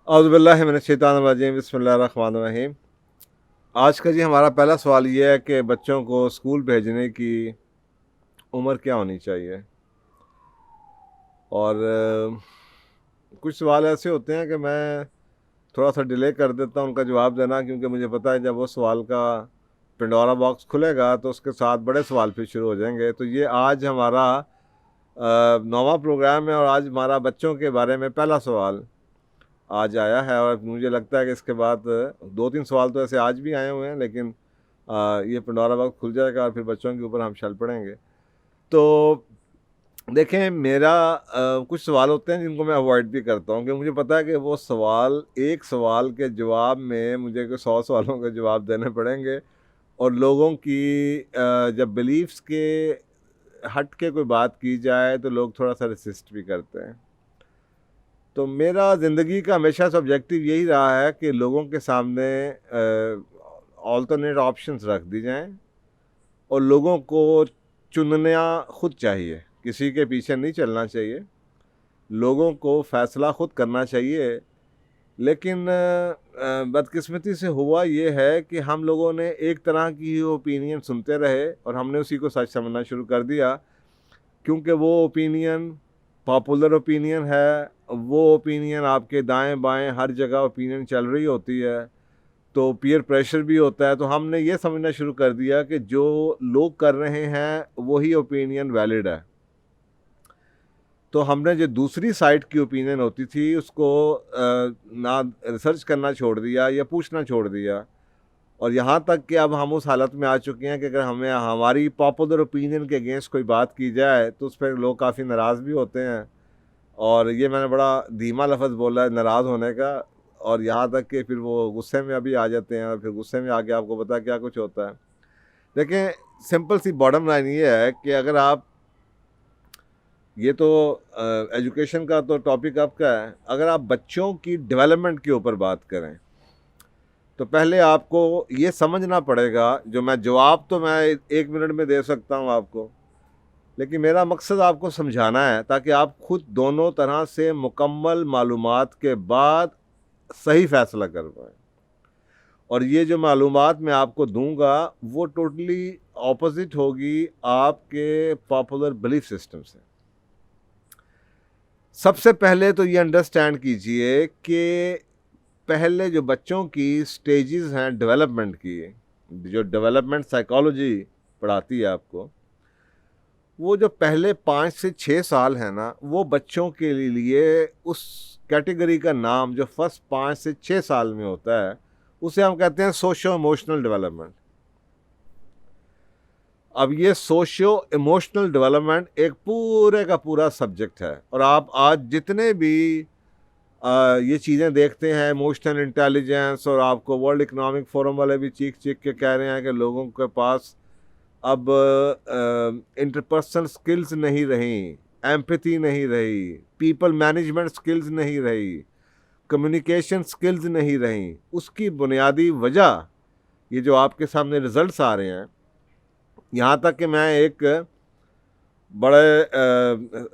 औज़ुबिल्लाहि मिनश्शैतानिर्रजीम बिस्मिल्लाहिर्रहमानिर्रहीम। आज का जी हमारा पहला सवाल ये है कि बच्चों को स्कूल भेजने की उम्र क्या होनी चाहिए। और कुछ सवाल ऐसे होते हैं कि मैं थोड़ा सा डिले कर देता हूँ उनका जवाब देना, क्योंकि मुझे पता है जब वो सवाल का पिंडोरा बॉक्स खुलेगा तो उसके साथ बड़े सवाल फिर शुरू हो जाएंगे। तो ये आज हमारा नौवां प्रोग्राम है और आज हमारा बच्चों के बारे में पहला सवाल आज आया है। और मुझे लगता है कि इसके बाद दो तीन सवाल तो ऐसे आज भी आए हुए हैं, लेकिन ये पंडोरा बॉक्स खुल जाएगा और फिर बच्चों के ऊपर हम चल पड़ेंगे। तो देखें, मेरा कुछ सवाल होते हैं जिनको मैं अवॉइड भी करता हूँ, क्योंकि मुझे पता है कि वो सवाल, एक सवाल के जवाब में मुझे 100 सवालों के जवाब देने पड़ेंगे। और लोगों की जब बिलीफ्स के हट के कोई बात की जाए तो लोग थोड़ा सा रेसिस्ट भी करते हैं। तो मेरा ज़िंदगी का हमेशा से ऑब्जेक्टिव यही रहा है कि लोगों के सामने ऑल्टरनेट ऑप्शंस रख दी जाएं और लोगों को चुनना खुद चाहिए, किसी के पीछे नहीं चलना चाहिए। लोगों को फ़ैसला खुद करना चाहिए। लेकिन बदकिस्मती से हुआ ये है कि हम लोगों ने एक तरह की ओपिनियन सुनते रहे और हमने उसी को सच समझना शुरू कर दिया, क्योंकि वो ओपिनियन पॉपुलर ओपिनियन है। वो ओपिनियन आपके दाएं बाएं हर जगह ओपिनियन चल रही होती है, तो पीयर प्रेशर भी होता है। तो हमने ये समझना शुरू कर दिया कि जो लोग कर रहे हैं वही ओपिनियन वैलिड है। तो हमने जो दूसरी साइड की ओपिनियन होती थी उसको ना रिसर्च करना छोड़ दिया या पूछना छोड़ दिया। और यहाँ तक कि अब हम उस हालत में आ चुके हैं कि अगर हमें हमारी पॉपुलर ओपिनियन के अगेंस्ट कोई बात की जाए तो उस पर लोग काफ़ी नाराज़ भी होते हैं। और ये मैंने बड़ा धीमा लफ्ज़ बोला है नाराज़ होने का। और यहाँ तक कि फिर वो गुस्से में अभी आ जाते हैं और फिर गुस्से में आके आपको पता क्या कुछ होता है। देखें, सिंपल सी बॉटम लाइन ये है कि अगर आप, ये तो एजुकेशन का तो टॉपिक आपका है, अगर आप बच्चों की डेवलपमेंट के ऊपर बात करें तो पहले आपको ये समझना पड़ेगा, जो मैं जवाब तो मैं 1 मिनट में दे सकता हूँ आपको, लेकिन मेरा मकसद आपको समझाना है ताकि आप खुद दोनों तरह से मुकम्मल मालूमात के बाद सही फैसला कर पाएँ। और ये जो मालूमात मैं आपको दूंगा वो टोटली ऑपोजिट होगी आपके पॉपुलर बिलीफ सिस्टम से। सबसे पहले तो ये अंडरस्टैंड कीजिए कि पहले जो बच्चों की स्टेजेस हैं डेवलपमेंट की, जो डेवलपमेंट साइकोलॉजी पढ़ाती है आपको, वो जो पहले 5 से 6 साल है ना, वो बच्चों के लिए उस कैटेगरी का नाम जो फर्स्ट 5 से 6 साल में होता है उसे हम कहते हैं सोशो इमोशनल डेवलपमेंट। अब ये सोशियो इमोशनल डेवलपमेंट एक पूरे का पूरा सब्जेक्ट है। और आप आज जितने भी ये चीज़ें देखते हैं, इमोशनल इंटेलिजेंस, और आपको वर्ल्ड इकोनॉमिक फोरम वाले भी चीख चीख के कह रहे हैं कि लोगों के पास अब इंटरपर्सनल स्किल्स नहीं रही, एम्पैथी नहीं रही, पीपल मैनेजमेंट स्किल्स नहीं रही, कम्युनिकेशन स्किल्स नहीं रही। उसकी बुनियादी वजह ये जो आपके सामने रिजल्ट्स आ रहे हैं। यहाँ तक कि मैं एक बड़े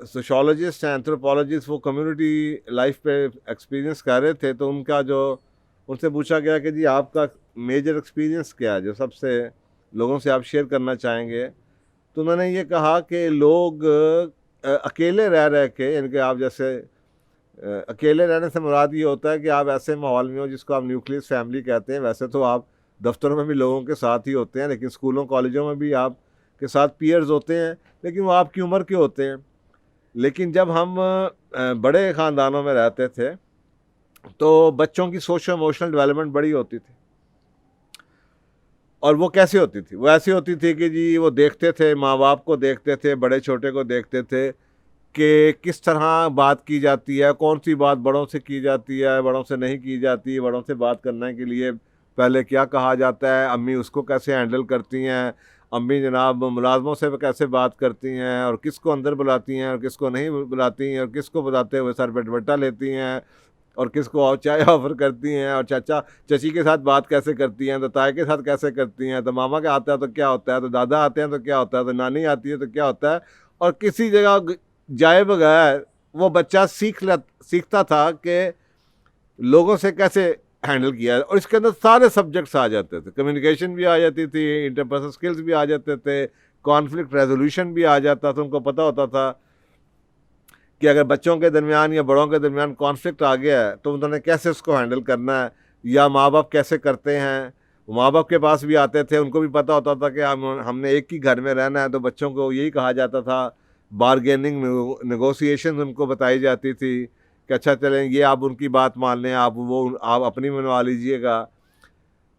सोशोलॉजिस्ट हैं, एंथ्रोपोलॉजिस्ट, वो कम्युनिटी लाइफ पे एक्सपीरियंस कर रहे थे, तो उनका जो, उनसे पूछा गया कि जी आपका मेजर एक्सपीरियंस क्या है जो सबसे लोगों से आप शेयर करना चाहेंगे। तो उन्होंने ये कहा कि लोग अकेले रह रह के, यानी कि आप जैसे अकेले रहने से मुराद ये होता है कि आप ऐसे माहौल में हो जिसको आप न्यूक्लियस फैमिली कहते हैं। वैसे तो आप दफ्तरों में भी लोगों के साथ ही होते हैं, लेकिन स्कूलों कॉलेजों में भी आप के साथ पीयर्स होते हैं, लेकिन वो आपकी उम्र के होते हैं। लेकिन जब हम बड़े ख़ानदानों में रहते थे तो बच्चों की सोशो इमोशनल डेवलपमेंट बड़ी होती थी। और वो कैसे होती थी? वो ऐसी होती थी कि जी वो देखते थे, माँ बाप को देखते थे, बड़े छोटे को देखते थे कि किस तरह बात की जाती है, कौन सी बात बड़ों से की जाती है, बड़ों से नहीं की जाती। बड़ों से बात करने के लिए पहले क्या कहा जाता है, अम्मी उसको कैसे हैंडल करती हैं, अम्मी जनाब मुलाजमों से कैसे बात करती हैं, और किसको अंदर बुलाती हैं और किसको नहीं बुलाती हैं, और किसको बुलाते हुए सर पे दुपट्टा लेती हैं, और किसको और चाय ऑफ़र करती हैं, और चाचा चाची के साथ बात कैसे करती हैं, तो ताए के साथ कैसे करती हैं, तो मामा के आता है तो क्या होता है, तो दादा आते हैं तो क्या होता है, तो नानी आती है तो क्या होता है। और किसी जगह जाए बगैर वो बच्चा सीखता था कि लोगों से कैसे हैंडल किया, और इसके अंदर सारे सब्जेक्ट्स आ जाते थे, कम्युनिकेशन भी आ जाती थी, इंटरपर्सनल स्किल्स भी आ जाते थे, कॉन्फ्लिक्ट रेजोल्यूशन भी आ जाता था। उनको पता होता था कि अगर बच्चों के दरमियान या बड़ों के दरमियान कॉन्फ्लिक्ट आ गया है तो उन्होंने कैसे उसको हैंडल करना है, या माँ बाप कैसे करते हैं। माँ बाप के पास भी आते थे, उनको भी पता होता था कि हमने एक ही घर में रहना है, तो बच्चों को यही कहा जाता था, बारगेनिंग नेगोशिएशन उनको बताई जाती थी कि अच्छा चलें, ये आप उनकी बात मान लें, आप अपनी मनवा लीजिएगा।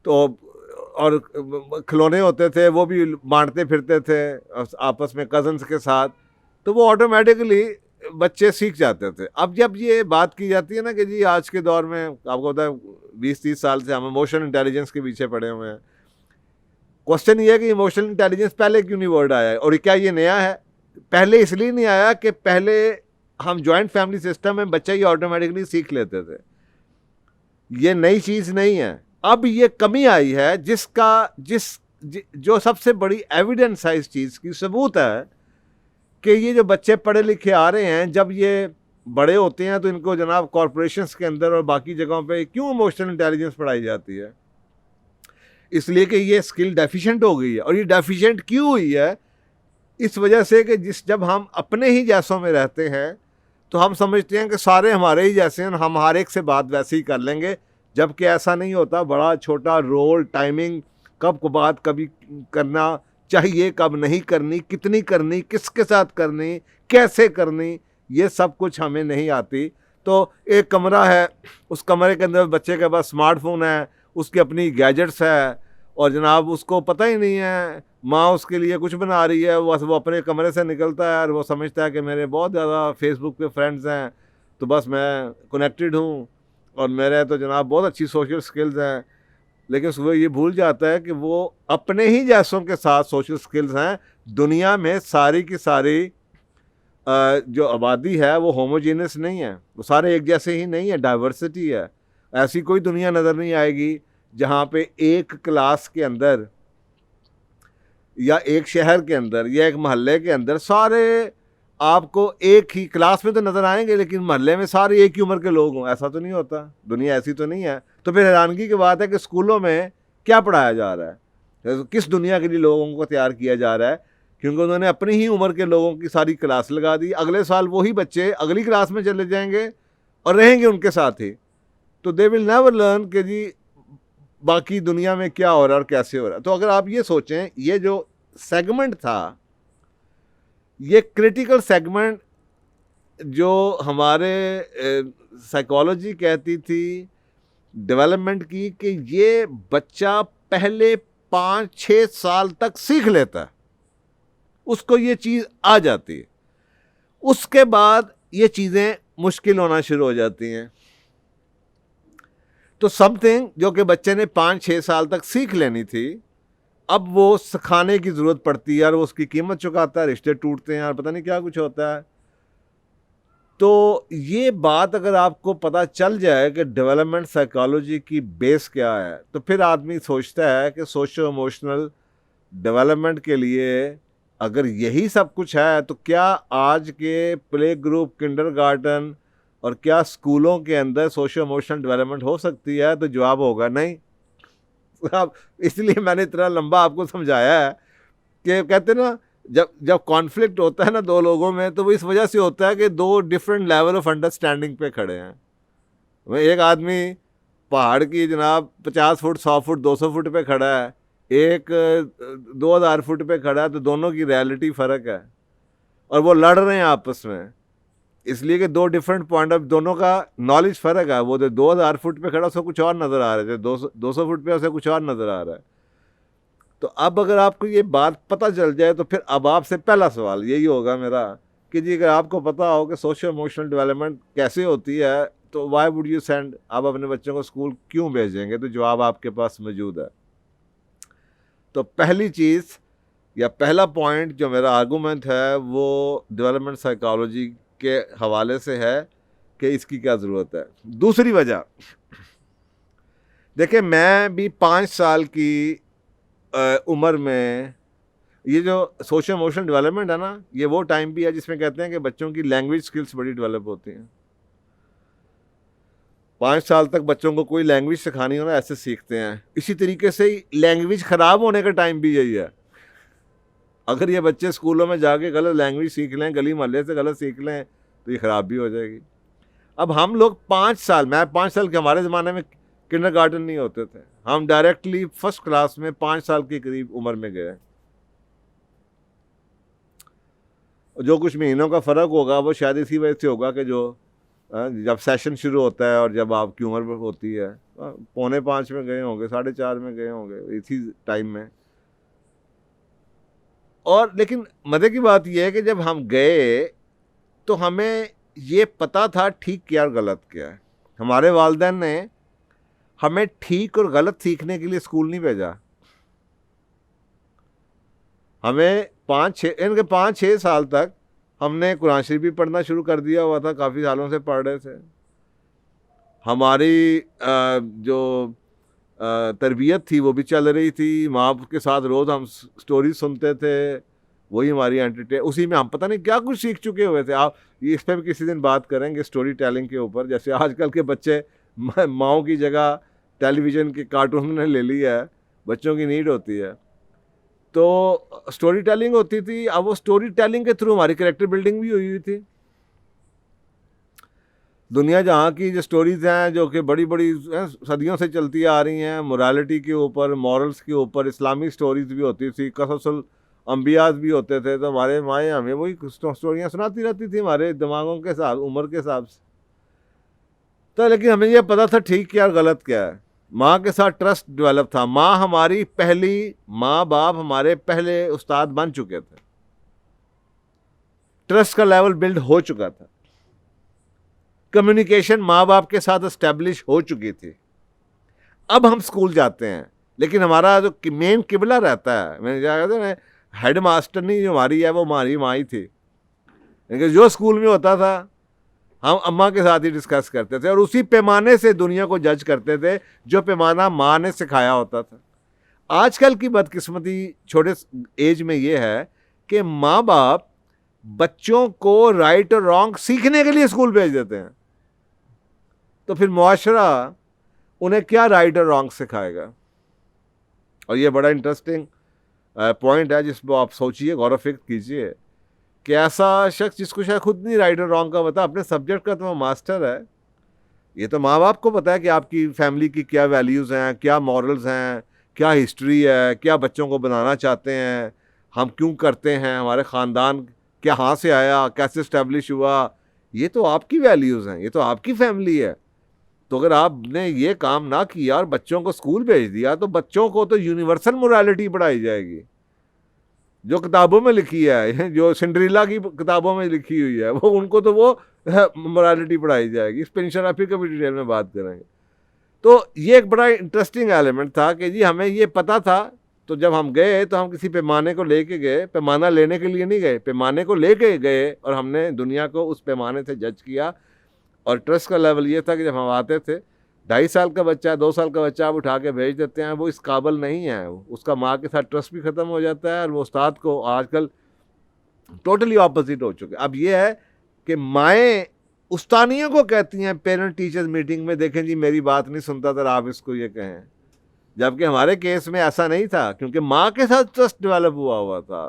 तो और खिलौने होते थे वो भी बांटते फिरते थे आपस में कज़न्स के साथ, तो वो ऑटोमेटिकली बच्चे सीख जाते थे। अब जब ये बात की जाती है ना कि जी आज के दौर में आपको पता है 20-30 साल से हम इमोशनल इंटेलिजेंस के पीछे पड़े हुए हैं। क्वेश्चन ये है कि इमोशनल इंटेलिजेंस पहले क्यों नहीं वर्ड आया है, और क्या ये नया है? पहले इसलिए नहीं आया कि पहले हम जॉइंट फैमिली सिस्टम में बच्चे ये ऑटोमेटिकली सीख लेते थे, ये नई चीज़ नहीं है। अब ये कमी आई है जो सबसे बड़ी एविडेंस है इस चीज़ की, सबूत है कि ये जो बच्चे पढ़े लिखे आ रहे हैं, जब ये बड़े होते हैं तो इनको जनाब कॉरपोरेशंस के अंदर और बाकी जगहों पे क्यों इमोशनल इंटेलिजेंस पढ़ाई जाती है? इसलिए कि ये स्किल डेफिशिएंट हो गई है। और ये डेफिशिएंट क्यों हुई है? इस वजह से कि जब हम अपने ही जैसों में रहते हैं तो हम समझते हैं कि सारे हमारे ही जैसे हैं, हम हर एक से बात वैसे ही कर लेंगे, जबकि ऐसा नहीं होता। बड़ा छोटा रोल, टाइमिंग, कब को बात कभी करना चाहिए, कब नहीं करनी, कितनी करनी, किसके साथ करनी, कैसे करनी, ये सब कुछ हमें नहीं आती। तो एक कमरा है, उस कमरे के अंदर बच्चे के पास स्मार्टफोन है, उसकी अपनी गैजेट्स है, और जनाब उसको पता ही नहीं है माँ उसके लिए कुछ बना रही है, वो अपने कमरे से निकलता है और वो समझता है कि मेरे बहुत ज़्यादा फेसबुक पे फ्रेंड्स हैं, तो बस मैं कनेक्टेड हूँ और मेरे तो जनाब बहुत अच्छी सोशल स्किल्स हैं। लेकिन सुबह ये भूल जाता है कि वो अपने ही जैसों के साथ सोशल स्किल्स हैं। दुनिया में सारी की सारी जो आबादी है वो होमोजीनियस नहीं है, वो सारे एक जैसे ही नहीं है, डाइवर्सिटी है। ऐसी कोई दुनिया नज़र नहीं आएगी जहाँ पे एक क्लास के अंदर या एक शहर के अंदर या एक मोहल्ले के अंदर सारे आपको एक ही क्लास में तो नज़र आएंगे, लेकिन मोहल्ले में सारे एक ही उम्र के लोग हों, ऐसा तो नहीं होता। दुनिया ऐसी तो नहीं है। तो फिर हैरानगी की बात है कि स्कूलों में क्या पढ़ाया जा रहा है, किस दुनिया के लिए लोगों को तैयार किया जा रहा है, क्योंकि उन्होंने अपनी ही उम्र के लोगों की सारी क्लास लगा दी। अगले साल वही बच्चे अगली क्लास में चले जाएंगे और रहेंगे उनके साथ ही, तो दे विल नेवर लर्न कि जी बाकी दुनिया में क्या हो रहा है और कैसे हो रहा है। तो अगर आप ये सोचें, ये जो सेगमेंट था, ये क्रिटिकल सेगमेंट जो हमारे साइकोलॉजी कहती थी डेवलपमेंट की, कि ये बच्चा पहले 5-6 साल तक सीख लेता है, उसको ये चीज़ आ जाती है, उसके बाद ये चीज़ें मुश्किल होना शुरू हो जाती हैं। तो समथिंग जो कि बच्चे ने 5-6 साल तक सीख लेनी थी, अब वो सिखाने की ज़रूरत पड़ती है और वो उसकी कीमत चुकाता है, रिश्ते टूटते हैं और पता नहीं क्या कुछ होता है। तो ये बात अगर आपको पता चल जाए कि डेवलपमेंट साइकोलॉजी की बेस क्या है, तो फिर आदमी सोचता है कि सोशो इमोशनल डेवलपमेंट के लिए अगर यही सब कुछ है, तो क्या आज के प्ले ग्रुप, किंडरगार्टन और क्या स्कूलों के अंदर सोशो इमोशनल डेवलपमेंट हो सकती है? तो जवाब होगा नहीं। अब इसलिए मैंने इतना लंबा आपको समझाया है कि कहते ना, जब कॉन्फ्लिक्ट होता है ना दो लोगों में, तो वो इस वजह से होता है कि दो डिफरेंट लेवल ऑफ अंडरस्टैंडिंग पे खड़े हैं। एक आदमी पहाड़ की जनाब 50 फुट, 100 फुट, 200 फुट पे खड़ा है, एक 2000 फुट पे खड़ा है, तो दोनों की रियलिटी फ़र्क है और वो लड़ रहे हैं आपस में, इसलिए कि दो डिफरेंट पॉइंट ऑफ, दोनों का नॉलेज फ़र्क है। वो तो 2000 फुट पे खड़ा, उसको कुछ और नज़र आ रहा है, 200 फुट पे उसे कुछ और नज़र आ रहा है। तो अब अगर आपको ये बात पता चल जाए, तो फिर अब आपसे पहला सवाल यही होगा मेरा कि जी अगर आपको पता हो कि सोशल इमोशनल डेवलपमेंट कैसे होती है, तो वाई वुड यू सेंड, आप अपने बच्चों को स्कूल क्यों भेजेंगे? तो जवाब आपके पास मौजूद है। तो पहली चीज़ या पहला पॉइंट जो मेरा आर्गूमेंट है वो डेवलपमेंट साइकोलॉजी के हवाले से है कि इसकी क्या ज़रूरत है। दूसरी वजह देखिए, मैं भी 5 साल की उम्र में, ये जो सोशल इमोशनल डेवलपमेंट है ना, ये वो टाइम भी है जिसमें कहते हैं कि बच्चों की लैंग्वेज स्किल्स बड़ी डेवलप होती हैं। 5 साल तक बच्चों को कोई लैंग्वेज सिखानी हो ना, ऐसे सीखते हैं। इसी तरीके से ही लैंग्वेज ख़राब होने का टाइम भी यही है। अगर ये बच्चे स्कूलों में जाके गलत लैंग्वेज सीख लें, गली मोहल्ले से गलत सीख लें, तो ये ख़राब भी हो जाएगी। अब हम लोग 5 साल, मैं 5 साल के, हमारे ज़माने में किंडरगार्टन नहीं होते थे, हम डायरेक्टली फर्स्ट क्लास में 5 साल के करीब उम्र में गए। जो कुछ महीनों का फ़र्क होगा वो शायद इसी वजह से होगा कि जो जब सेशन शुरू होता है और जब आपकी उम्र होती है, 4:45 में गए होंगे, 4:30 में गए होंगे, इसी टाइम में। और लेकिन मज़े की बात यह है कि जब हम गए तो हमें ये पता था ठीक क्या और गलत क्या है। हमारे वालिदैन ने हमें ठीक और गलत सीखने के लिए स्कूल नहीं भेजा। हमें 5-6 साल तक हमने कुरान शरीफ भी पढ़ना शुरू कर दिया हुआ था, काफ़ी सालों से पढ़ रहे थे। हमारी जो तरबियत थी वो भी चल रही थी, माँ के साथ रोज़ हम स्टोरी सुनते थे, वही हमारी एंटरटेन, उसी में हम पता नहीं क्या कुछ सीख चुके हुए थे। आप इस पर भी किसी दिन बात करेंगे स्टोरी टेलिंग के ऊपर। जैसे आजकल के बच्चे माँओं की जगह टेलीविज़न के कार्टून ने ले लिया है, बच्चों की नीड होती है तो स्टोरी टेलिंग होती थी। अब वो स्टोरी टेलिंग के थ्रू हमारी कैरेक्टर बिल्डिंग भी हुई थी। दुनिया जहाँ की जो स्टोरीज़ हैं जो कि बड़ी बड़ी सदियों से चलती आ रही हैं, मोरालिटी के ऊपर, मॉरल्स के ऊपर, इस्लामिक स्टोरीज़ भी होती थी, कससुल अंबियाज़ भी होते थे, तो हमारे माएँ हमें वही स्टोरियाँ सुनाती रहती थी हमारे दिमागों के साथ, उम्र के हिसाब से। तो लेकिन हमें यह पता था ठीक क्या और गलत क्या है। माँ के साथ ट्रस्ट डेवलप था। माँ हमारी पहली, माँ बाप हमारे पहले उस्ताद बन चुके थे, ट्रस्ट का लेवल बिल्ड हो चुका था, कम्युनिकेशन माँ बाप के साथ एस्टेब्लिश हो चुकी थी। अब हम स्कूल जाते हैं, लेकिन हमारा जो मेन किबला रहता है, मैंने क्या कहते हैं, हेड मास्टर नहीं जो हमारी है वो हमारी माँ ही थी। लेकिन जो स्कूल में होता था हम अम्मा के साथ ही डिस्कस करते थे और उसी पैमाने से दुनिया को जज करते थे जो पैमाना माँ ने सिखाया होता था। आजकल की बदकिस्मती छोटे एज में ये है कि माँ बाप बच्चों को राइट और रॉन्ग सीखने के लिए स्कूल भेज देते हैं, तो फिर मुआशरा उन्हें क्या राइट और रॉन्ग सिखाएगा। और ये बड़ा इंटरेस्टिंग पॉइंट है जिस पर आप सोचिए, गौर फिक्र कीजिए कि ऐसा शख्स जिसको शायद खुद नहीं राइट और रॉन्ग का पता, अपने सब्जेक्ट का तो वो मास्टर है। ये तो माँ बाप को पता है कि आपकी फैमिली की क्या वैल्यूज़ हैं, क्या मॉरल्स हैं, क्या हिस्ट्री है, क्या बच्चों को बनाना चाहते हैं, हम क्यों करते हैं, हमारे ख़ानदान कहाँ से आया, कैसे इस्टेब्लिश हुआ, ये तो आपकी वैल्यूज़ हैं, ये तो आपकी फैमिली है। तो अगर आपने ये काम ना किया और बच्चों को स्कूल भेज दिया तो बच्चों को तो यूनिवर्सल मोरालिटी पढ़ाई जाएगी जो किताबों में लिखी है, जो सिंड्रेला की किताबों में लिखी हुई है, वो उनको तो वो मोरालिटी पढ़ाई जाएगी। इस पर इंशाल्लाह फिर कभी डिटेल में बात करेंगे। तो ये एक बड़ा इंटरेस्टिंग एलिमेंट था कि जी हमें ये पता था, तो जब हम गए तो हम किसी पैमाने को लेके गए, पैमाना लेने के लिए नहीं गए, पैमाने को लेके गए और हमने दुनिया को उस पैमाने से जज किया। और ट्रस्ट का लेवल ये था कि जब हम आते थे, 2.5 साल का बच्चा, 2 साल का बच्चा आप उठा के भेज देते हैं, वो इस काबिल नहीं है, उसका माँ के साथ ट्रस्ट भी ख़त्म हो जाता है और वो उस्ताद को आजकल टोटली ऑपोजिट हो चुके। अब ये है कि माएँ उस्तानियों को कहती हैं पेरेंट टीचर्स मीटिंग में, देखें जी मेरी बात नहीं सुनता था, आप इसको ये कहें, जबकि हमारे केस में ऐसा नहीं था क्योंकि माँ के साथ ट्रस्ट डेवलप हुआ था,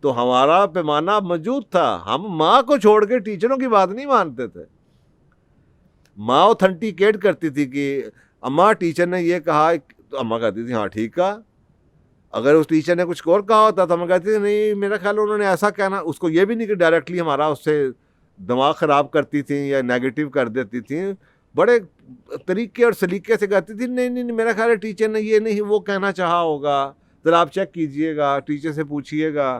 तो हमारा पैमाना मौजूद था। हम माँ को छोड़ के टीचरों की बात नहीं मानते थे। माँ ऑथेंटिकेट करती थी कि अम्मा टीचर ने ये कहा, तो अम्मा कहती थी हाँ ठीक कहा। अगर उस टीचर ने कुछ और कहा होता तो अम्मा कहती थी नहीं मेरा ख्याल उन्होंने ऐसा कहना। उसको ये भी नहीं कि डायरेक्टली हमारा उससे दिमाग ख़राब करती थी या नेगेटिव कर देती थी, बड़े तरीके और सलीके से कहती थी नहीं नहीं मेरा ख्याल है टीचर ने ये नहीं वो कहना चाहा होगा, ज़रा आप चेक कीजिएगा, टीचर से पूछिएगा।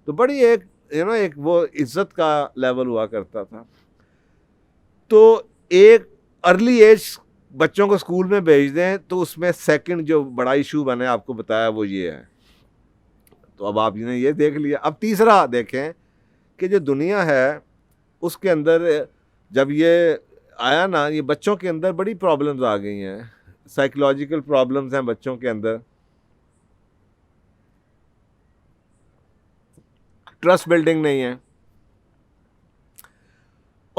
तो बड़ी एक एक वो इज़्ज़त का लेवल हुआ करता था। तो एक अर्ली एज बच्चों को स्कूल में भेज दें तो उसमें सेकंड जो बड़ा इशू मैंने आपको बताया वो ये है। तो अब आपने ये देख लिया, अब तीसरा देखें कि जो दुनिया है उसके अंदर जब ये आया ना, ये बच्चों के अंदर बड़ी प्रॉब्लम्स आ गई हैं, साइकोलॉजिकल प्रॉब्लम्स हैं बच्चों के अंदर, ट्रस्ट बिल्डिंग नहीं है।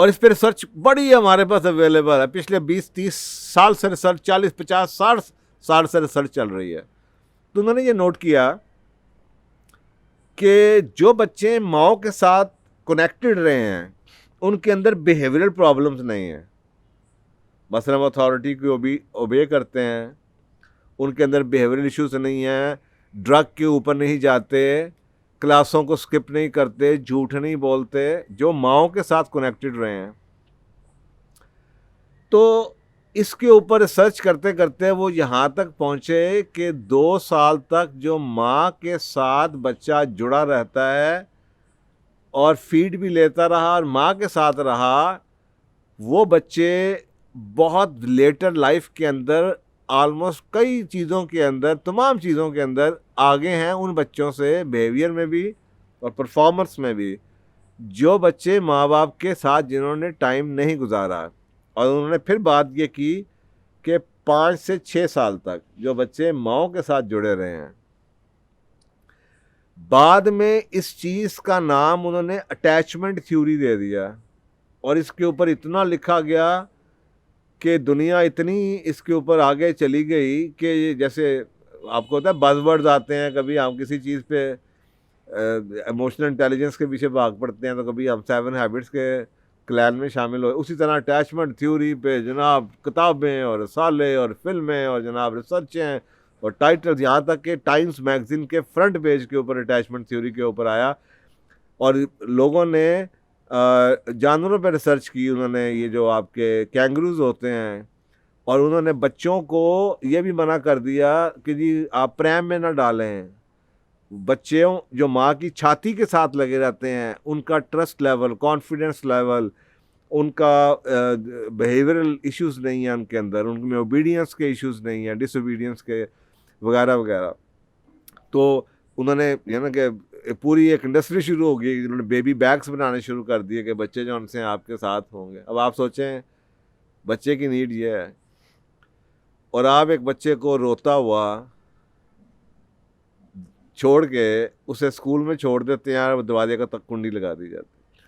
और इस पर रिसर्च बड़ी हमारे पास अवेलेबल है, पिछले 20-30 साल से रिसर्च, 40-50-60 साल से रिसर्च चल रही है। तो उन्होंने ये नोट किया कि जो बच्चे माओ के साथ कनेक्टेड रहे हैं उनके अंदर बिहेवियरल प्रॉब्लम्स नहीं है, मसलन अथॉरिटी को ओबे करते हैं, उनके अंदर बिहेवियरल इश्यूज नहीं है, ड्रग के ऊपर नहीं जाते, क्लासों को स्किप नहीं करते, झूठ नहीं बोलते, जो माओ के साथ कनेक्टेड रहे हैं। तो इसके ऊपर रिसर्च करते करते वो यहाँ तक पहुँचे कि 2 साल तक जो माँ के साथ बच्चा जुड़ा रहता है और फीड भी लेता रहा और माँ के साथ रहा, वो बच्चे बहुत लेटर लाइफ के अंदर ऑलमोस्ट कई चीज़ों के अंदर, तमाम चीज़ों के अंदर आगे हैं उन बच्चों से, बिहेवियर में भी और परफॉर्मेंस में भी, जो बच्चे माँ बाप के साथ जिन्होंने टाइम नहीं गुजारा। और उन्होंने फिर बात ये की कि 5 से 6 साल तक जो बच्चे माओ के साथ जुड़े रहे हैं, बाद में इस चीज़ का नाम उन्होंने अटैचमेंट थ्योरी दे दिया और इसके ऊपर इतना लिखा गया कि दुनिया इतनी इसके ऊपर आगे चली गई कि जैसे आपको होता है बज़वर्ड्स आते हैं, कभी हम किसी चीज़ पे इमोशनल इंटेलिजेंस के पीछे भाग पड़ते हैं, तो कभी हम 7 हैबिट्स के क्लैन में शामिल हो, उसी तरह अटैचमेंट थ्योरी पे जनाब किताबें और रसाले और फिल्में और जनाब रिसर्चें और टाइटल्स, यहाँ तक कि टाइम्स मैगज़ीन के फ्रंट पेज के ऊपर अटैचमेंट थ्योरी के ऊपर आया। और लोगों ने जानवरों पर रिसर्च की, उन्होंने ये जो आपके कैंगरूज होते हैं, और उन्होंने बच्चों को ये भी मना कर दिया कि जी आप प्रेम में ना डालें। बच्चों जो माँ की छाती के साथ लगे रहते हैं, उनका ट्रस्ट लेवल, कॉन्फिडेंस लेवल, उनका बिहेवियरल इश्यूज नहीं है उनके अंदर, उनमें ओबीडियंस के इश्यूज नहीं है, डिसोबीडियंस के वगैरह वगैरह। तो उन्होंने ना कि पूरी एक इंडस्ट्री शुरू हो गई, उन्होंने बेबी बैग्स बनाने शुरू कर दिए कि बच्चे जो उनसे आपके साथ होंगे। अब आप सोचें बच्चे की नीड ये है, और आप एक बच्चे को रोता हुआ छोड़ के उसे स्कूल में छोड़ देते हैं और दरवाजे का तक कुंडी लगा दी जाती है,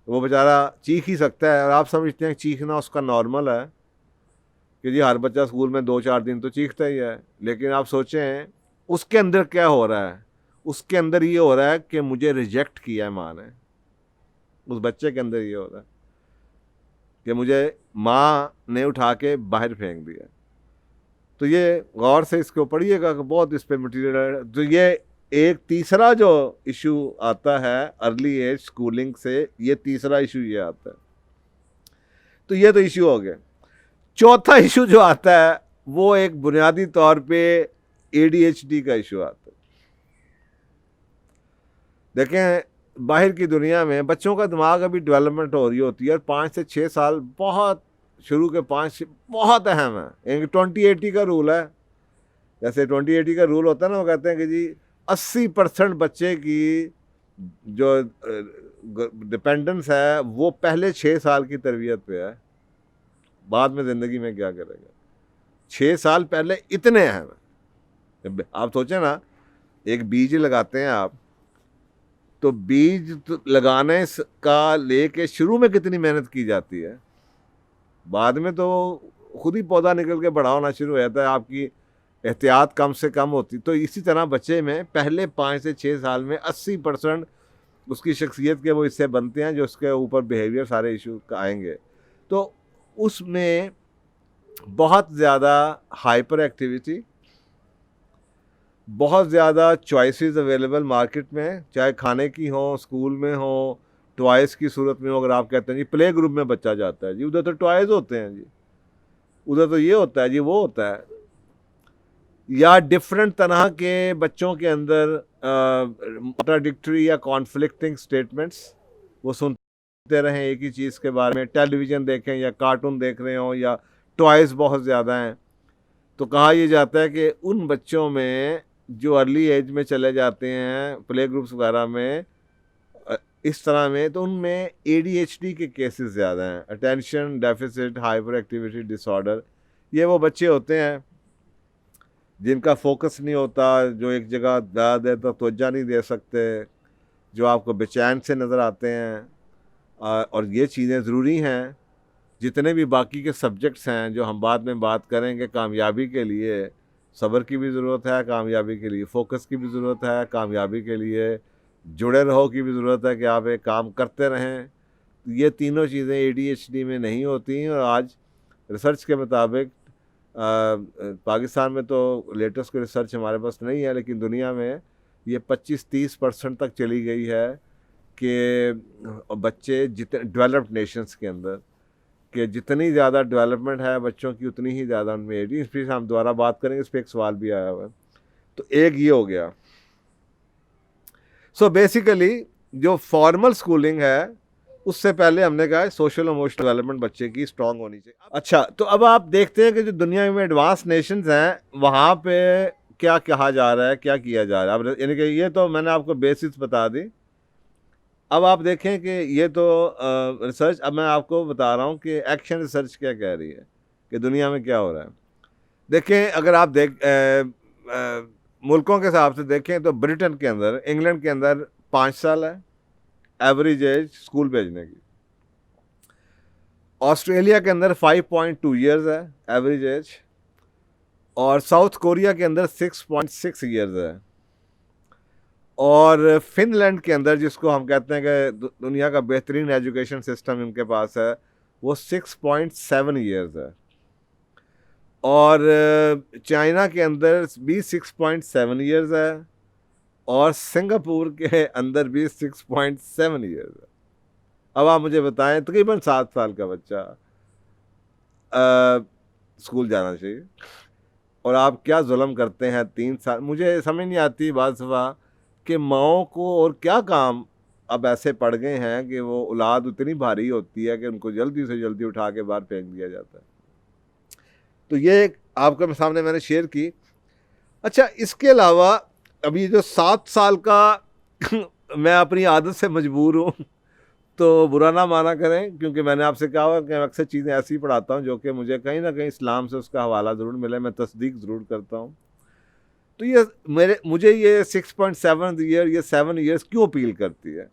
वो बेचारा चीख ही सकता है और आप समझते हैं चीखना उसका नॉर्मल है कि जी हर बच्चा स्कूल में 2-4 दिन तो चीखता ही है। लेकिन आप सोचें उसके अंदर क्या हो रहा है, उसके अंदर ये हो रहा है कि मुझे रिजेक्ट किया है माँ ने, उस बच्चे के अंदर ये हो रहा है कि मुझे माँ ने उठा के बाहर फेंक दिया। तो ये गौर से इसको पढ़िएगा कि बहुत इस पर मटीरियल है। तो ये एक तीसरा जो इशू आता है अर्ली एज स्कूलिंग से, ये तीसरा इशू ये आता है। तो ये तो इशू हो गया। चौथा इशू जो आता है वो एक बुनियादी तौर पे ADHD का इशू आता है। देखें बाहर की दुनिया में बच्चों का दिमाग अभी डेवलपमेंट हो रही होती है और 5 से 6 साल बहुत, शुरू के 5 बहुत अहम है। एक 20-80 का रूल है, जैसे 20-80 का रूल होता है ना, वो कहते हैं कि जी 80% बच्चे की जो डिपेंडेंस है वो पहले 6 साल की तरबियत पे है, बाद में ज़िंदगी में क्या करेगा। 6 साल पहले इतने अहम है। आप सोचें ना, एक बीज लगाते हैं आप, तो बीज तो लगाने का लेके शुरू में कितनी मेहनत की जाती है, बाद में तो खुद ही पौधा निकल के बड़ा होना शुरू हो जाता है, आपकी एहतियात कम से कम होती। तो इसी तरह बच्चे में पहले 5 से 6 साल में 80% उसकी शख्सियत के वो हिस्से बनते हैं जो उसके ऊपर बिहेवियर सारे इशू आएंगे। तो उसमें बहुत ज़्यादा हाइपर एक्टिविटी, बहुत ज़्यादा चॉइसेस अवेलेबल मार्केट में, चाहे खाने की हो, स्कूल में हो, टॉयज़ की सूरत में हो। अगर आप कहते हैं जी प्ले ग्रुप में बच्चा जाता है, जी उधर तो टॉयज़ होते हैं, जी उधर तो ये होता है, जी वो होता है। या डिफरेंट तरह के बच्चों के अंदर कॉन्ट्राडिक्टरी या कॉन्फ्लिक्टिंग स्टेटमेंट्स वो सुनते रहें एक ही चीज़ के बारे में, टेलीविज़न देखें या कार्टून देख रहे हों या टॉयज़ बहुत ज़्यादा हैं। तो कहा यह जाता है कि उन बच्चों में जो अर्ली एज में चले जाते हैं प्ले ग्रुप्स वगैरह में इस तरह में, तो उनमें ADHD के केसेस ज़्यादा हैं, attention deficit hyper activity disorder. ये वो बच्चे होते हैं जिनका फोकस नहीं होता, जो एक जगह ज़्यादा देर तक तवज्जो नहीं दे सकते, जो आपको बेचैन से नज़र आते हैं और ये चीज़ें ज़रूरी हैं। जितने भी बाकी के सब्जेक्ट्स हैं जो हम बाद में बात करेंगे, कामयाबी के लिए सब्र की भी ज़रूरत है, कामयाबी के लिए फोकस की भी ज़रूरत है, कामयाबी के लिए जुड़े रहो की भी ज़रूरत है कि आप एक काम करते रहें। ये तीनों चीज़ें ADHD में नहीं होती। और आज रिसर्च के मुताबिक पाकिस्तान में तो लेटेस्ट कोई रिसर्च हमारे पास नहीं है, लेकिन दुनिया में ये 25-30% तक चली गई है कि बच्चे जितने डेवलप्ड नेशंस के अंदर कि जितनी ज़्यादा डेवलपमेंट है बच्चों की उतनी ही ज़्यादा उनमें ADHD। इस पर हम दोबारा बात करेंगे, इस पर एक सवाल भी आया हुआ है। तो एक ये हो गया। सो बेसिकली जो फॉर्मल स्कूलिंग है उससे पहले हमने कहा सोशल इमोशनल डेवलपमेंट बच्चे की स्ट्रांग होनी चाहिए। अच्छा, तो अब आप देखते हैं कि जो दुनिया में एडवांस नेशंस हैं वहाँ पे क्या कहा जा रहा है, क्या किया जा रहा है। अब यानी कि ये तो मैंने आपको बेसिक्स बता दी। अब आप देखें कि ये तो रिसर्च, अब मैं आपको बता रहा हूँ कि एक्शन रिसर्च क्या कह रही है कि दुनिया में क्या हो रहा है। देखें, अगर आप मुल्कों के हिसाब से देखें तो ब्रिटेन के अंदर, इंग्लैंड के अंदर 5 साल है एवरेज एज स्कूल भेजने की। ऑस्ट्रेलिया के अंदर 5.2 ईयर्स है एवरेज एज, और साउथ कोरिया के अंदर 6.6 ईयर्स है, और फिनलैंड के अंदर, जिसको हम कहते हैं कि दुनिया का बेहतरीन एजुकेशन सिस्टम इनके पास है, वो 6.7 ईयर्स है, और चाइना के अंदर भी 6.7 ईयर्स है, और सिंगापुर के अंदर भी 6.7 ईयर्स है। अब आप मुझे बताएं, तकरीबन 7 साल का बच्चा स्कूल जाना चाहिए, और आप क्या जुल्म करते हैं 3 साल। मुझे समझ नहीं आती बात सफ़ा कि माओं को और क्या काम अब ऐसे पड़ गए हैं कि वो औलाद उतनी भारी होती है कि उनको जल्दी से जल्दी उठा के बाहर फेंक दिया जाता है। तो ये आपके सामने मैंने शेयर की। अच्छा, इसके अलावा अभी जो 7 साल का मैं अपनी आदत से मजबूर हूँ, तो बुरा ना माना करें, क्योंकि मैंने आपसे कहा हुआ कि मैं अक्सर चीज़ें ऐसी ही पढ़ाता हूँ जो कि मुझे कहीं ना कहीं इस्लाम से उसका हवाला ज़रूर मिले, मैं तस्दीक ज़रूर करता हूँ। तो ये मुझे ये 6.7 ईयर, ये 7 ईयर्स क्यों अपील करती है?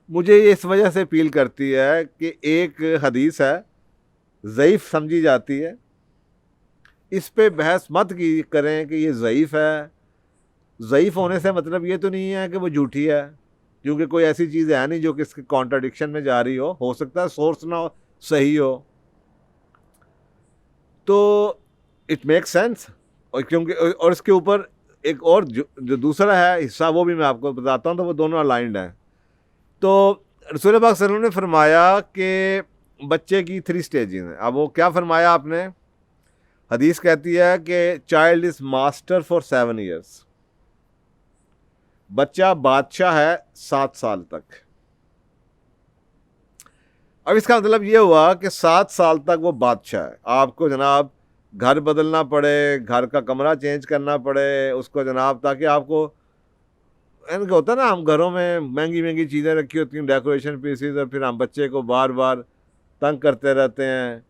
मुझे ये इस वजह से अपील करती है कि एक हदीस है, ज़ईफ़ समझी जाती है, इस पे बहस मत की करें कि ये ज़ईफ़ है। ज़ईफ़ होने से मतलब ये तो नहीं है कि वो झूठी है, क्योंकि कोई ऐसी चीज़ है नहीं जो कि इसके कॉन्ट्राडिक्शन में जा रही हो सकता है सोर्स ना हो, सही हो, तो इट मेक सेंस। और क्योंकि और इसके ऊपर एक और जो दूसरा है हिस्सा, वो भी मैं आपको बताता हूँ, तो वो दोनों अलाइंड हैं। तो रसूल पाक सल्लल्लाहु अलैहि वसल्लम ने फरमाया कि बच्चे की 3 स्टेजेस हैं। अब वो क्या फरमाया आपने? हदीस कहती है कि child is master for 7 years. बच्चा बादशाह है 7 साल तक। अब इसका मतलब ये हुआ कि 7 साल तक वो बादशाह है। आपको जनाब घर बदलना पड़े, घर का कमरा चेंज करना पड़े उसको जनाब, ताकि आपको, इनका होता है ना, हम घरों में महंगी महंगी चीज़ें रखी होती हैं, डेकोरेशन पीसीज, और फिर हम बच्चे को बार बार तंग करते रहते हैं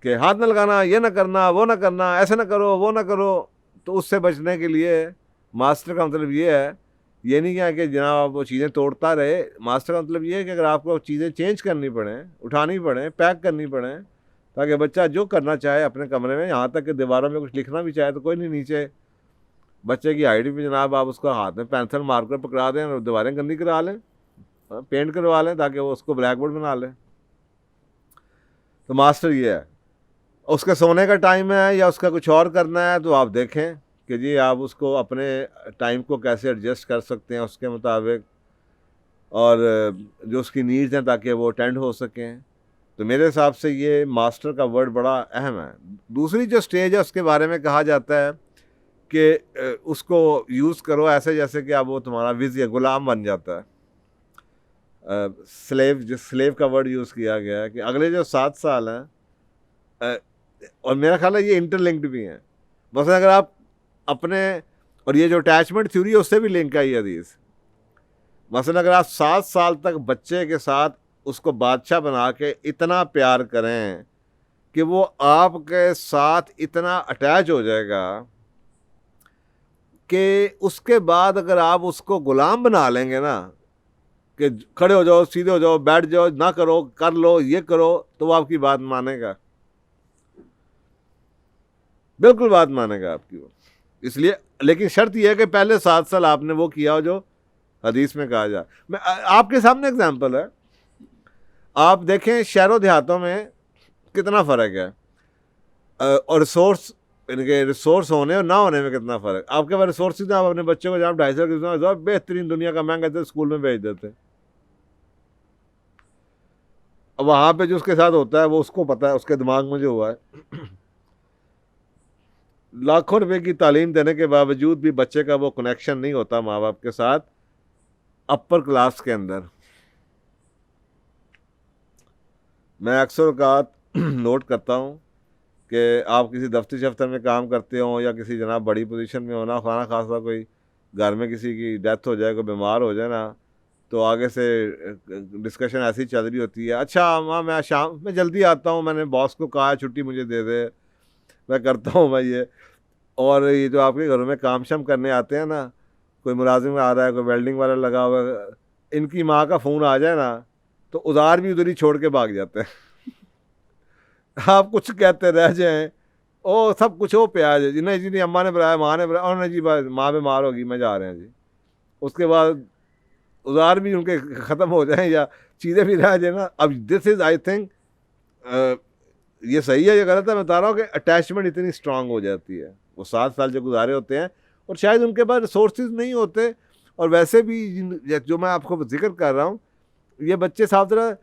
कि हाथ न लगाना, ये ना करना, वो ना करना, ऐसे ना करो, वो ना करो। तो उससे बचने के लिए मास्टर का मतलब ये है, ये नहीं है कि जनाब वो चीज़ें तोड़ता रहे। मास्टर का मतलब ये है कि अगर आपको चीज़ें चेंज करनी पड़े, उठानी पड़े, पैक करनी पड़े, ताकि बच्चा जो करना चाहे अपने कमरे में, यहाँ तक कि दीवारों में कुछ लिखना भी चाहे तो कोई नहीं, नीचे बच्चे की हाइट भी जनाब आप उसको हाथ में पेंसिल मार्कर पकड़ा दें और दीवारें गंदी करा लें, पेंट करवा लें, ताकि वो उसको ब्लैक बोर्ड बना लें। तो मास्टर ये है। उसका सोने का टाइम है या उसका कुछ और करना है, तो आप देखें कि जी आप उसको अपने टाइम को कैसे एडजस्ट कर सकते हैं उसके मुताबिक, और जो उसकी नीड्स हैं ताकि वो अटेंड हो सकें। तो मेरे हिसाब से ये मास्टर का वर्ड बड़ा अहम है। दूसरी जो स्टेज है उसके बारे में कहा जाता है कि उसको यूज़ करो ऐसे जैसे कि अब वो तुम्हारा विज़ गुलाम बन जाता है। स्लेव का वर्ड यूज़ किया गया है कि अगले जो 7 साल हैं, और मेरा ख्याल है ये इंटरलिंक्ड भी हैं। बस अगर आप अपने, और ये जो अटैचमेंट थ्योरी है उससे भी लिंक है ये हदीस। मसलन अगर आप 7 साल तक बच्चे के साथ उसको बादशाह बना के इतना प्यार करें कि वो आपके साथ इतना अटैच हो जाएगा कि उसके बाद अगर आप उसको गुलाम बना लेंगे ना, कि खड़े हो जाओ, सीधे हो जाओ, बैठ जाओ, ना करो, कर लो, ये करो, तो वो आपकी बात मानेगा? बिल्कुल बात मानेगा आपकी वो। इसलिए लेकिन शर्त यह है कि पहले 7 साल आपने वो किया हो जो हदीस में कहा जाए। मैं आपके सामने एग्जांपल है, आप देखें शहरों देहातों में कितना फ़र्क है, और रिसोर्स, इनके रिसोर्स होने और ना होने में कितना फ़र्क। आपके पास रिसोर्स, आप अपने बच्चे को जहाँ 250 बेहतरीन दुनिया का महंगा थे स्कूल में भेज देते हैं। अब वहाँ पे जो उसके साथ होता है वो उसको पता है, उसके दिमाग में जो हुआ है। लाखों रुपए की तालीम देने के बावजूद भी बच्चे का वो कनेक्शन नहीं होता माँ बाप के साथ अपर क्लास के अंदर। मैं अक्सर औकात नोट करता हूँ कि आप किसी दफ्तर शफ्तर में काम करते हो या किसी जनाब बड़ी पोजीशन में हो ना, खाना खासा कोई घर में किसी की डेथ हो जाए, कोई बीमार हो जाए ना, तो आगे से डिस्कशन ऐसी चल रही होती है, अच्छा माँ मैं शाम में जल्दी आता हूँ, मैंने बॉस को कहा है छुट्टी मुझे दे दे, मैं करता हूँ भाई ये। और ये जो आपके घरों में काम शाम करने आते हैं ना, कोई मुलाजिम आ रहा है, कोई वेल्डिंग वाला लगा हुआ है, इनकी माँ का फ़ोन आ जाए ना तो उधार भी उधर ही छोड़ के भाग जाते हैं। आप कुछ कहते रह जाएं, ओ सब कुछ हो प्याज जी, नहीं जी नहीं, अम्मा ने बुलाया, माँ ने बुलाया, और नहीं जी माँ बीमार होगी, मैं जा रहे हैं जी। उसके बाद उधार भी उनके ख़त्म हो जाएं या चीज़ें भी रह जाए ना। अब दिस इज़ आई थिंक, ये सही है ये गलत है, मैं बता रहा हूँ कि अटैचमेंट इतनी स्ट्रांग हो जाती है। वो 7 साल जो गुजारे होते हैं और शायद उनके पास रिसोर्सेज नहीं होते, और वैसे भी जो मैं आपको जिक्र कर रहा हूँ, ये बच्चे साफ तरह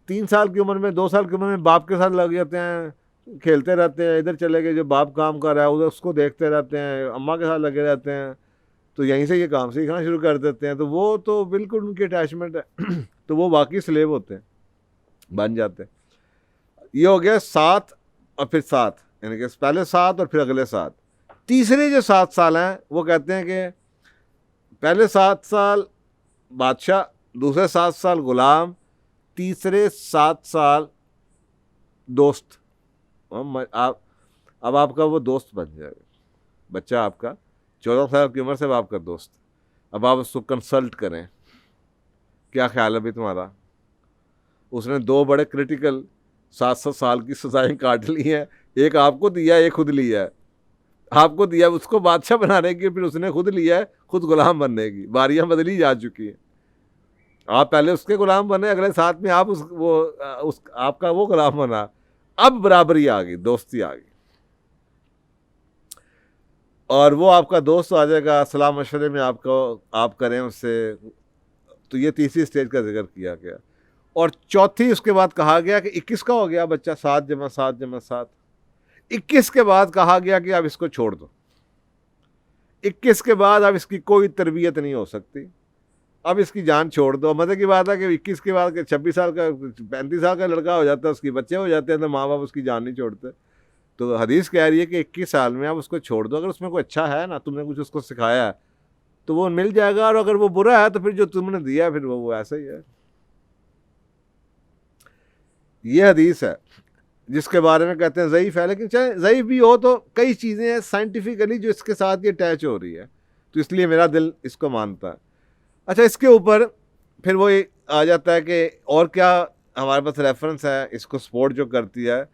3 साल की उम्र में, 2 साल की उम्र में बाप के साथ लग जाते हैं, खेलते रहते हैं, इधर चले गए, जो बाप काम कर रहा है उधर उसको देखते रहते हैं, अम्मा के साथ लगे रहते हैं, तो यहीं से ये काम सीखना शुरू कर देते हैं। तो वो तो बिल्कुल उनकी अटैचमेंट है। तो वो वाकई स्लेव होते हैं, बन जाते हैं। ये हो गया 7 और फिर 7, यानी कि पहले 7 और फिर अगले 7। तीसरे जो 7 साल हैं वो कहते हैं कि पहले 7 साल बादशाह, दूसरे 7 साल गुलाम, तीसरे 7 साल दोस्त। आप अब आपका वो दोस्त बन जाएगा बच्चा, आपका 14 साल की उम्र से अब आपका दोस्त। अब आप उसको कंसल्ट करें, क्या ख्याल है भाई तुम्हारा? उसने 2 बड़े क्रिटिकल 7-7 साल की सजाएं काट ली हैं, एक आपको दिया, एक खुद लिया है। आपको दिया उसको बादशाह बनाने की, फिर उसने खुद लिया है खुद गुलाम बनने की। बारियां बदली जा चुकी हैं। आप पहले उसके गुलाम बने, अगले 7 में आप आपका वो गुलाम बना। अब बराबरी आ गई, दोस्ती आ गई, और वो आपका दोस्त आ जाएगा, सलाह मशवरे में आपको आप करें उससे। तो ये तीसरी स्टेज का जिक्र किया गया। और चौथी उसके बाद कहा गया कि 21 का हो गया बच्चा, 7 जमा 7 जमा 7। 21 के बाद कहा गया कि आप इसको छोड़ दो। 21 के बाद अब इसकी कोई तरबियत नहीं हो सकती, अब इसकी जान छोड़ दो। मजे की बात है कि 21 के बाद 26 साल का 35 साल का लड़का हो जाता है, उसके बच्चे हो जाते हैं, तो माँ बाप उसकी जान नहीं छोड़ते। तो हदीस कह रही है कि 21 साल में आप उसको छोड़ दो। अगर उसमें कोई अच्छा है ना, तुमने कुछ उसको सिखाया है, तो वो मिल जाएगा, और अगर वो बुरा है तो फिर जो तुमने दिया फिर वो ऐसा ही है। ये हदीस है जिसके बारे में कहते हैं ज़ईफ़ है, लेकिन चाहे ज़ईफ़ भी हो तो कई चीज़ें हैं साइंटिफिकली जो इसके साथ ये अटैच हो रही है, तो इसलिए मेरा दिल इसको मानता है। अच्छा, इसके ऊपर फिर वो आ जाता है कि और क्या हमारे पास रेफरेंस है इसको सपोर्ट जो करती है।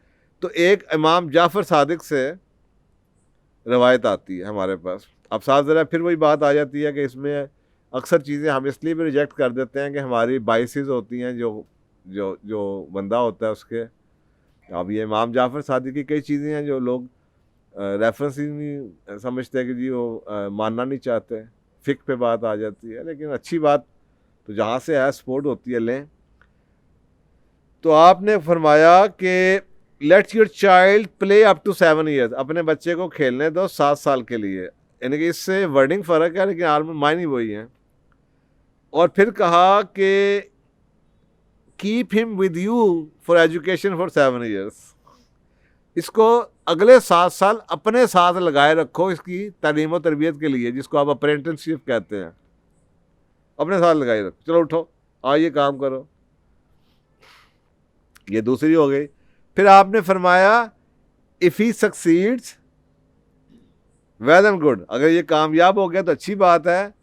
तो एक इमाम जाफ़र सादिक से रवायत आती है हमारे पास। अब साथ ज़रा फिर वही बात आ जाती है कि इसमें अक्सर चीज़ें हम इसलिए भी रिजेक्ट कर देते हैं कि हमारी बाइसेस होती हैं, जो जो जो बंदा होता है उसके। अब ये इमाम जाफ़र सादिक की कई चीज़ें हैं जो लोग रेफरेंस ही नहीं समझते कि जी वो मानना नहीं चाहते, फ़िक्र पे बात आ जाती है। लेकिन अच्छी बात तो जहाँ से है सपोर्ट होती है, लें। तो आपने फरमाया कि let's your child play up to 7 years, अपने बच्चे को खेलने दो 7 साल के लिए। यानी कि इससे वर्डिंग फ़र्क है, लेकिन आलम मायने वही हैं। और फिर कहा कि keep him with you for education for 7 years, इसको अगले 7 साल अपने साथ लगाए रखो इसकी तालीम और तरबियत के लिए, जिसको आप अप्रेंटिसशिप कहते हैं। अपने साथ लगाए रखो, चलो उठो आइए काम करो। ये दूसरी हो गई। फिर आपने फरमाया if he succeeds well and good, अगर ये कामयाब हो गया तो अच्छी बात है,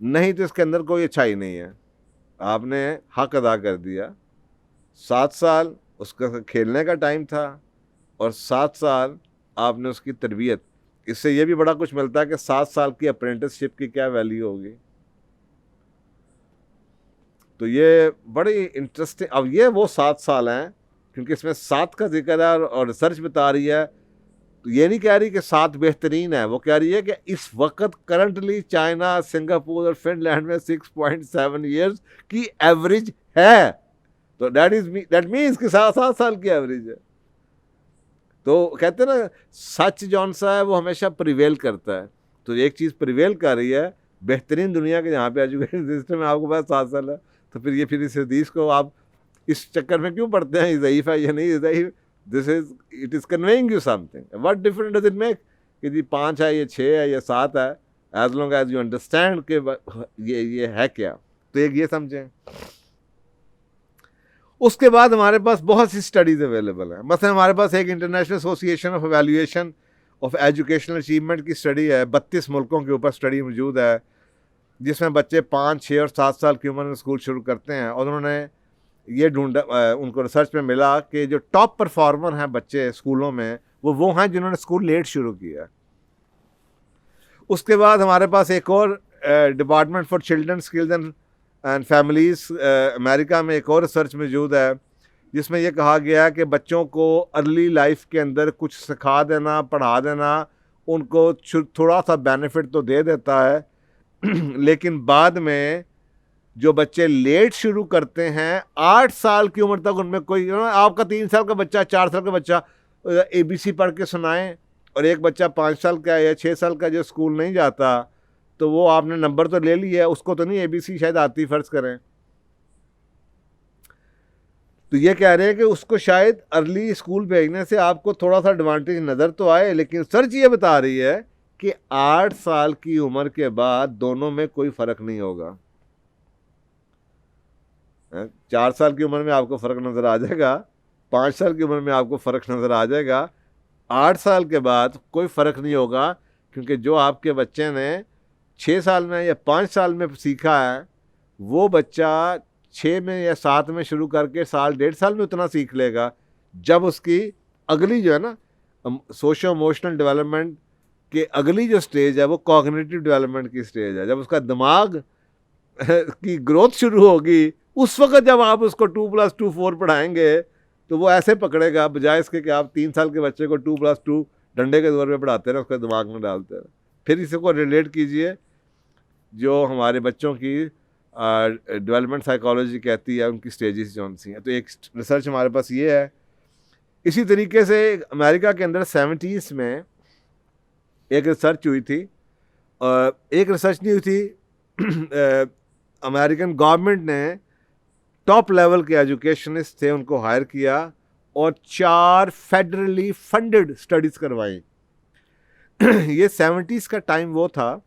नहीं तो इसके अंदर कोई अच्छाई नहीं है। आपने हक अदा कर दिया। 7 साल उसका खेलने का टाइम था और 7 साल आपने उसकी तरबियत। इससे ये भी बड़ा कुछ मिलता है कि 7 साल की अप्रेंटिसशिप की क्या वैल्यू होगी। तो ये बड़ी इंटरेस्टिंग। अब ये वो 7 साल हैं, क्योंकि इसमें 7 का जिक्र है और रिसर्च बता रही है। तो ये नहीं कह रही कि 7 बेहतरीन है, वो कह रही है कि इस वक्त करंटली चाइना, सिंगापुर और फिनलैंड में 6.7 ईयर्स की एवरेज है। तो दैट मीन्स कि 7 साल की एवरेज है। तो कहते हैं ना, सच जौन सा है वो हमेशा प्रिवेल करता है। तो एक चीज़ प्रिवेल कर रही है बेहतरीन दुनिया के, जहाँ पे एजुकेशन सिस्टम है, आपके पास 7 साल है। तो फिर इस हदीस को आप इस चक्कर में क्यों पढ़ते हैं, ज़ईफ़ है या नहीं ज़ईफ़। It is conveying you something. What difference does it make कि जी 5 है या 6 है या 7 है, as long as you understand कि ये है क्या। तो एक ये समझें। उसके बाद हमारे पास बहुत सी स्टडीज़ अवेलेबल हैं। मतलब हमारे पास एक international association of evaluation of educational achievement की स्टडी है, 32 मुल्कों के ऊपर स्टडी मौजूद है, जिसमें बच्चे 5, 6 और 7 साल की उम्र में स्कूल शुरू करते हैं। और उन्होंने ये ढूंढा, उनको रिसर्च में मिला कि जो टॉप परफॉर्मर हैं बच्चे स्कूलों में, वो हैं जिन्होंने स्कूल लेट शुरू किया। उसके बाद हमारे पास एक और department for children skills and families, America में एक और रिसर्च मौजूद है, जिसमें यह कहा गया है कि बच्चों को अर्ली लाइफ के अंदर कुछ सिखा देना, पढ़ा देना, उनको थोड़ा सा बेनिफिट तो दे देता है लेकिन बाद में जो बच्चे लेट शुरू करते हैं 8 साल की उम्र तक, उनमें कोई आपका 3 साल का बच्चा, 4 साल का बच्चा ABC पढ़ के सुनाएं, और एक बच्चा 5 साल का या 6 साल का जो स्कूल नहीं जाता, तो वो आपने नंबर तो ले लिया, उसको तो नहीं ABC शायद आती, फ़र्ज़ करें। तो ये कह रहे हैं कि उसको शायद अर्ली स्कूल भेजने से आपको थोड़ा सा एडवांटेज नज़र तो आए, लेकिन सर्च ये बता रही है कि 8 साल की उम्र के बाद दोनों में कोई फ़र्क नहीं होगा। 4 साल की उम्र में आपको फ़र्क नज़र आ जाएगा, 5 साल की उम्र में आपको फ़र्क नज़र आ जाएगा, 8 साल के बाद कोई फ़र्क नहीं होगा, क्योंकि जो आपके बच्चे ने 6 साल में या 5 साल में सीखा है, वो बच्चा 6 में या 7 में शुरू करके साल 1.5 साल में उतना सीख लेगा, जब उसकी अगली जो है ना सोशो इमोशनल डेवलपमेंट के अगली जो स्टेज है वो कॉग्निटिव डेवलपमेंट की स्टेज है, जब उसका दिमाग की ग्रोथ शुरू होगी। उस वक्त जब आप उसको 2+2 4 पढ़ाएंगे, तो वो ऐसे पकड़ेगा, बजाय इसके कि आप 3 साल के बच्चे को 2+2 डंडे के दौर पे पढ़ाते रहे, उसके दिमाग में डालते रहे। फिर इसको रिलेट कीजिए जो हमारे बच्चों की डेवलपमेंट साइकोलॉजी कहती है, उनकी स्टेजेस जौन सी हैं। तो एक रिसर्च हमारे पास ये है। इसी तरीके से अमेरिका के अंदर 70s में एक रिसर्च हुई थी, एक रिसर्च नहीं हुई थी, अमेरिकन गवर्नमेंट ने टॉप लेवल के एजुकेशनिस्ट थे, उनको हायर किया और 4 फेडरली फंडेड स्टडीज़ करवाई। ये 70s का टाइम वो था,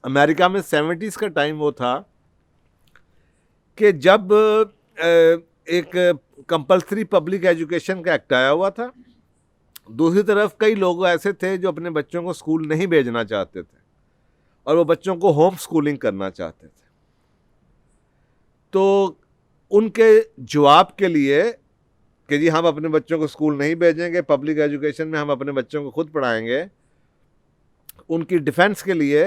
अमेरिका में 70s का टाइम वो था कि जब एक कंपल्सरी पब्लिक एजुकेशन का एक्ट आया हुआ था। दूसरी तरफ कई लोग ऐसे थे जो अपने बच्चों को स्कूल नहीं भेजना चाहते थे और वो बच्चों को होम स्कूलिंग करना चाहते थे। तो उनके जवाब के लिए कि जी हम अपने बच्चों को स्कूल नहीं भेजेंगे, पब्लिक एजुकेशन में हम अपने बच्चों को खुद पढ़ाएंगे, उनकी डिफेंस के लिए,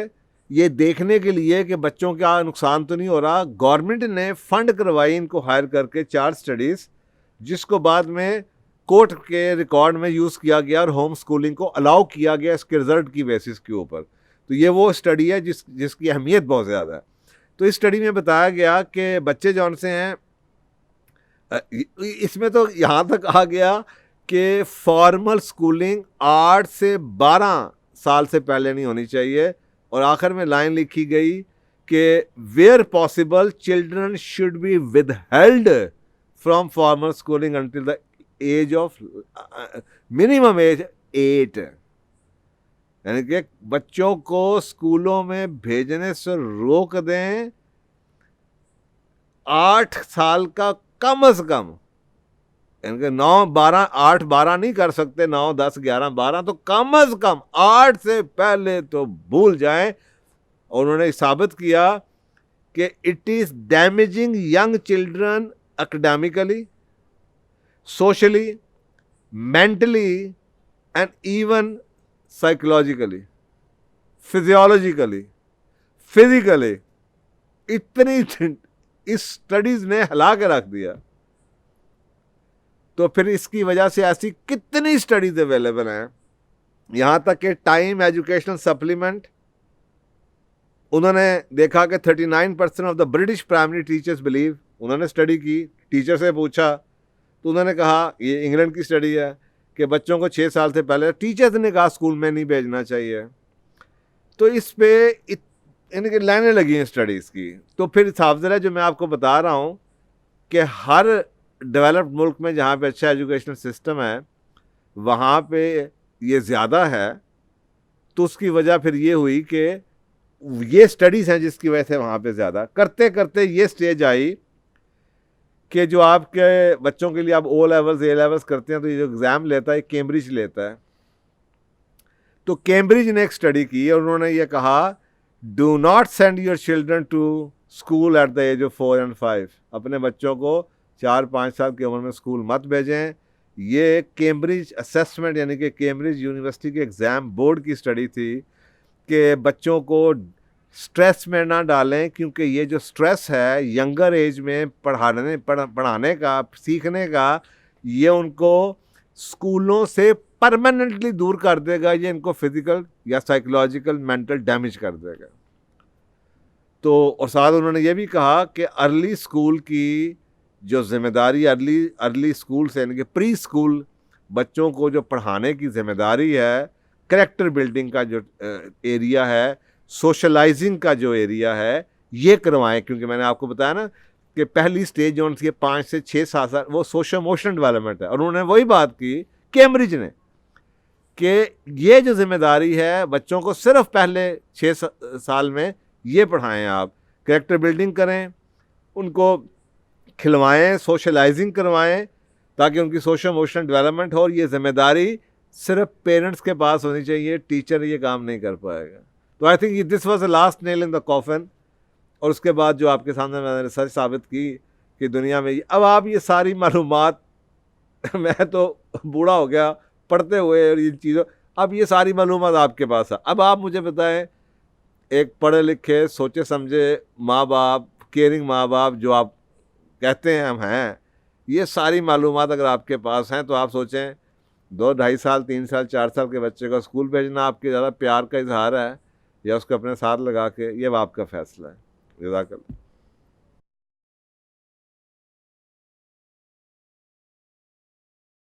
ये देखने के लिए कि बच्चों का नुकसान तो नहीं हो रहा, गवर्नमेंट ने फंड करवाई इनको हायर करके 4 स्टडीज़, जिसको बाद में कोर्ट के रिकॉर्ड में यूज़ किया गया और होम स्कूलिंग को अलाउ किया गया इसके रिजल्ट की बेसिस के ऊपर। तो ये वो स्टडी है जिसकी अहमियत बहुत ज़्यादा है। तो इस स्टडी में बताया गया कि बच्चे जौन से हैं, इसमें तो यहाँ तक कहा गया कि फॉर्मल स्कूलिंग 8 से 12 साल से पहले नहीं होनी चाहिए, और आखिर में लाइन लिखी गई कि where possible children should be withheld from formal schooling until the age of minimum age 8। यानी कि बच्चों को स्कूलों में भेजने से रोक दें 8 साल का कम से कम, यानी कि 9, 12, 8, 12 नहीं कर सकते, 9, 10, 11, 12, तो कम से कम 8 से पहले तो भूल जाएं। और उन्होंने साबित किया कि it is damaging young children academically, socially, mentally and even psychologically, physiologically, physically. इतनी इस स्टडीज़ ने हिला के रख दिया। तो फिर इसकी वजह से ऐसी कितनी स्टडीज़ अवेलेबल हैं, यहाँ तक कि टाइम एजुकेशनल सप्लीमेंट, उन्होंने देखा कि 39% of the British primary teachers believe, उन्होंने स्टडी की, टीचर से पूछा तो उन्होंने कहा, ये इंग्लैंड की स्टडी है, कि बच्चों को 6 साल से पहले टीचर्स ने कहा स्कूल में नहीं भेजना चाहिए। तो इस पे इनकी लाइनें लगी हैं स्टडीज़ की। तो फिर साफ है जो मैं आपको बता रहा हूँ कि हर डेवलप्ड मुल्क में जहाँ पे अच्छा एजुकेशनल सिस्टम है वहाँ पे ये ज़्यादा है। तो उसकी वजह फिर ये हुई कि ये स्टडीज़ हैं जिसकी वजह से वहाँ पे ज़्यादा करते करते ये स्टेज आई कि जो आपके बच्चों के लिए आप ओ लेवल्स ए लेवल्स करते हैं तो ये जो एग्ज़ाम लेता है कैम्ब्रिज लेता है। तो कैम्ब्रिज ने एक स्टडी की और उन्होंने ये कहा, do not send your children to school at the age of 4 and 5। अपने बच्चों को 4-5 साल की उम्र में स्कूल मत भेजें। ये कैम्ब्रिज असेसमेंट यानी कि कैम्ब्रिज यूनिवर्सिटी के एग्ज़ाम बोर्ड की स्टडी थी कि बच्चों को स्ट्रेस में ना डालें, क्योंकि ये जो स्ट्रेस है यंगर एज में पढ़ाने का, सीखने का, ये उनको स्कूलों से परमानेंटली दूर कर देगा, ये इनको फिजिकल या साइकोलॉजिकल मेंटल डैमेज कर देगा। तो और साथ उन्होंने ये भी कहा कि अर्ली स्कूल की जो जिम्मेदारी, अर्ली स्कूल से यानी कि प्री स्कूल बच्चों को जो पढ़ाने की जिम्मेदारी है, कैरेक्टर बिल्डिंग का जो एरिया है, सोशलाइजिंग का जो एरिया है, ये करवाएं। क्योंकि मैंने आपको बताया ना कि पहली स्टेज जो उनकी 5 से 6 साल वो सोशल इमोशनल डेवलपमेंट है। और उन्होंने वही बात की कैम्ब्रिज ने कि ये जो जिम्मेदारी है बच्चों को सिर्फ पहले 6 साल में ये पढ़ाएं, आप कैरेक्टर बिल्डिंग करें, उनको खिलवाएं, सोशलाइजिंग करवाएं, ताकि उनकी सोशल इमोशनल डेवलपमेंट हो। और ये जिम्मेदारी सिर्फ पेरेंट्स के पास होनी चाहिए, टीचर ये काम नहीं कर पाएगा। तो I think this was the last nail in the coffin. और उसके बाद जो आपके सामने मैंने रिसर्च साबित की कि दुनिया में अब आप ये सारी मालूमात मैं तो बूढ़ा हो गया पढ़ते हुए और इन चीज़ों, अब ये सारी मालूमात आपके पास है। अब आप मुझे बताएं, एक पढ़े लिखे सोचे समझे माँ बाप, केयरिंग माँ बाप जो आप कहते हैं हम हैं, ये सारी मालूमात अगर आपके पास हैं तो आप सोचें 2-2.5 साल 3 साल 4 साल के बच्चे को स्कूल भेजना आपके ज़्यादा प्यार का इजहार है या उसको अपने साथ लगा के, ये आपका फैसला है। जज़ाकल्लाह।